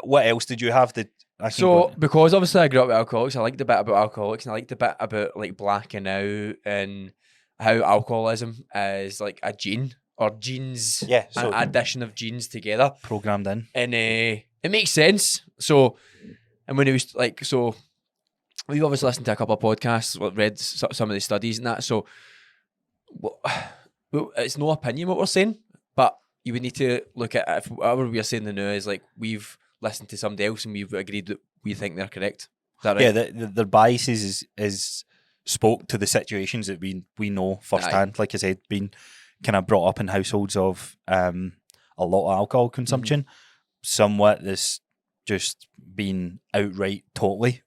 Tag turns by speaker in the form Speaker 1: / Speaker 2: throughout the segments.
Speaker 1: what else did you have?
Speaker 2: Because obviously I grew up with alcoholics, I like the bit about alcoholics, and I like the bit about like blacking out and how alcoholism is like a gene or genes, an addition of genes together,
Speaker 1: programmed in,
Speaker 2: and it makes sense. So, and when it was like, so we've obviously listened to a couple of podcasts, read some of the studies and that. So, well, it's no opinion what we're saying, but you would need to look at if whatever we are saying now is like we've listened to somebody else and we've agreed that we think they're correct. Is that right?
Speaker 1: Yeah, their biases is spoke to the situations that we know firsthand. Like I said, being kind of brought up in households of a lot of alcohol consumption. Somewhat this just being outright totally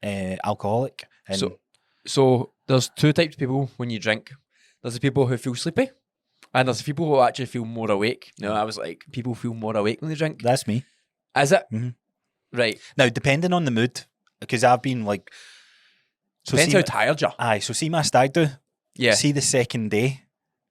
Speaker 1: alcoholic. And
Speaker 2: so there's two types of people when you drink. There's the people who feel sleepy, and there's the people who actually feel more awake. No, I was like, people feel more awake when they drink.
Speaker 1: That's me.
Speaker 2: Is it?
Speaker 1: Mm-hmm.
Speaker 2: Right.
Speaker 1: Now, depending on the mood, because I've been like...
Speaker 2: Depends how tired you are.
Speaker 1: Aye, so see my stag do?
Speaker 2: Yeah.
Speaker 1: See the second day,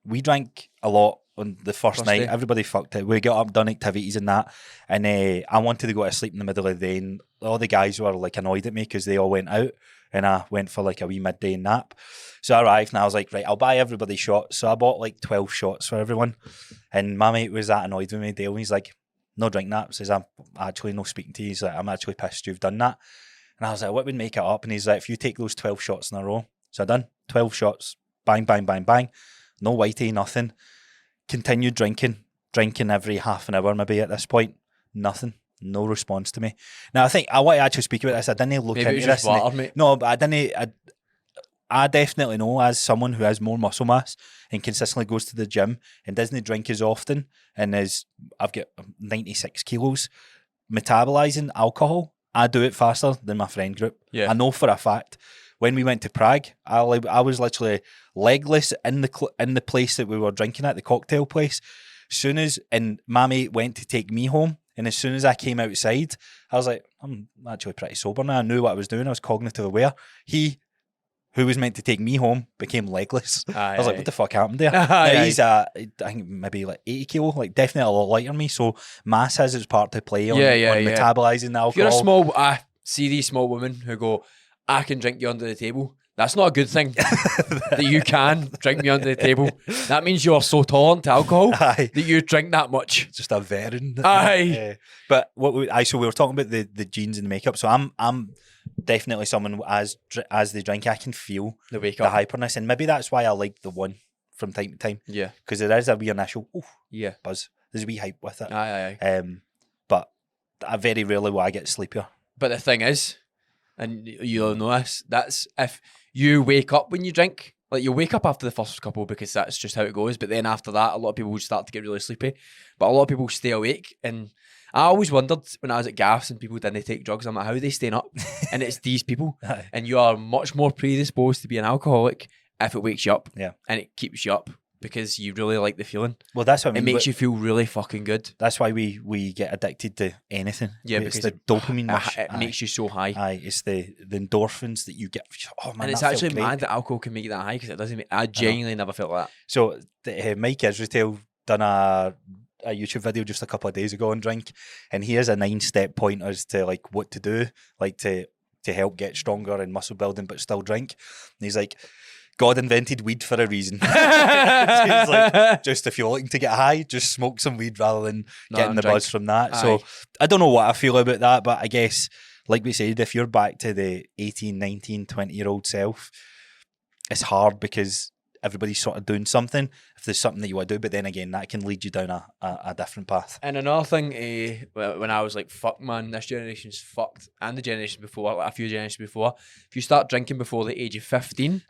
Speaker 1: we drank a lot on the first night. Day. Everybody fucked it. We got up, done activities and that. And I wanted to go to sleep in the middle of the day. And all the guys were like annoyed at me because they all went out. And I went for like a wee midday nap. So I arrived and I was like, right, I'll buy everybody shots. So I bought like 12 shots for everyone. And my mate was that annoyed with me, Dale. And he's like, no drink that. Says, I'm actually no speaking to you. He's like, I'm actually pissed you've done that. And I was like, what would make it up? And he's like, if you take those 12 shots in a row. So I done 12 shots. Bang, bang, bang, bang. No whitey, nothing. Continued drinking every half an hour maybe at this point. Nothing. No response to me. Now, I think I want to actually speak about this. I didn't look into this. No, but I didn't. I definitely know as someone who has more muscle mass and consistently goes to the gym and doesn't drink as often and I've got 96 kilos, metabolizing alcohol, I do it faster than my friend group.
Speaker 2: Yeah.
Speaker 1: I know for a fact. When we went to Prague, I was literally legless in the place that we were drinking at, the cocktail place. And my mate went to take me home. And as soon as I came outside, I was like, I'm actually pretty sober now. I knew what I was doing. I was cognitively aware. He, who was meant to take me home, became legless. I was like, what the fuck happened there? He's, I think, maybe like 80 kilo, like definitely a lot lighter than me. So mass has its part to play on metabolizing the alcohol.
Speaker 2: If you're a small, see these small women who go, I can drink you under the table. That's not a good thing. That you can drink me under the table. That means you're so tolerant to alcohol that you drink that much.
Speaker 1: Just a veteran. But so we were talking about the genes and the makeup. So I'm definitely someone as they drink, I can feel the hyperness, and maybe that's why I like the one from time to time.
Speaker 2: Yeah,
Speaker 1: because there is a wee initial
Speaker 2: buzz.
Speaker 1: There's a wee hype with it.
Speaker 2: But
Speaker 1: I very rarely will I get sleepier.
Speaker 2: But the thing is, and you'll know this, that's if you wake up when you drink. Like, you'll wake up after the first couple because that's just how it goes. But then after that, a lot of people would start to get really sleepy. But a lot of people stay awake. And I always wondered when I was at gaffs and people didn't take drugs, I'm like, how are they staying up? And it's these people. And you are much more predisposed to be an alcoholic if it wakes you up.
Speaker 1: Yeah.
Speaker 2: And it keeps you up because you really like the feeling.
Speaker 1: Well, that's what I mean.
Speaker 2: It makes you feel really fucking good.
Speaker 1: That's why we get addicted to anything.
Speaker 2: Yeah,
Speaker 1: it's the dopamine rush.
Speaker 2: It makes you so high.
Speaker 1: Aye, it's the endorphins that you get. Oh man,
Speaker 2: and it's actually mad that alcohol can make you that high because it doesn't. I genuinely never felt like that.
Speaker 1: So Mike Israel done a YouTube video just a couple of days ago on drink, and he has a 9-step point as to like what to do, like to help get stronger and muscle building, but still drink. And he's like, God invented weed for a reason. He's like, just if you're looking to get high, just smoke some weed rather than getting the buzz from that. Aye. So I don't know what I feel about that, but I guess, like we said, if you're back to the 18, 19, 20-year-old self, it's hard because everybody's sort of doing something if there's something that you want to do, but then again, that can lead you down a different path.
Speaker 2: And another thing, when I was like, fuck man, this generation's fucked, and the generation before, like a few generations before, if you start drinking before the age of 15,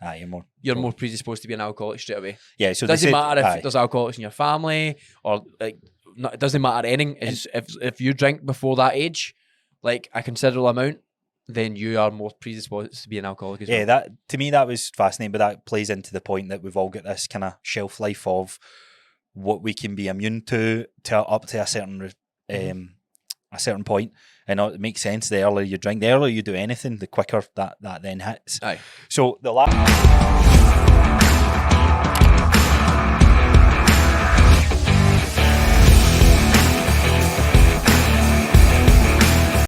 Speaker 2: you're more predisposed to be an alcoholic straight away.
Speaker 1: Yeah, so
Speaker 2: it doesn't matter if there's alcoholics in your family, or like, it doesn't matter anything. If you drink before that age, like a considerable amount, then you are more predisposed to be an alcoholic as well.
Speaker 1: That to me that was fascinating, but that plays into the point that we've all got this kind of shelf life of what we can be immune to up to a certain point. And it makes sense. The earlier you drink, the earlier you do anything, the quicker that then hits.
Speaker 2: Aye.
Speaker 1: So the last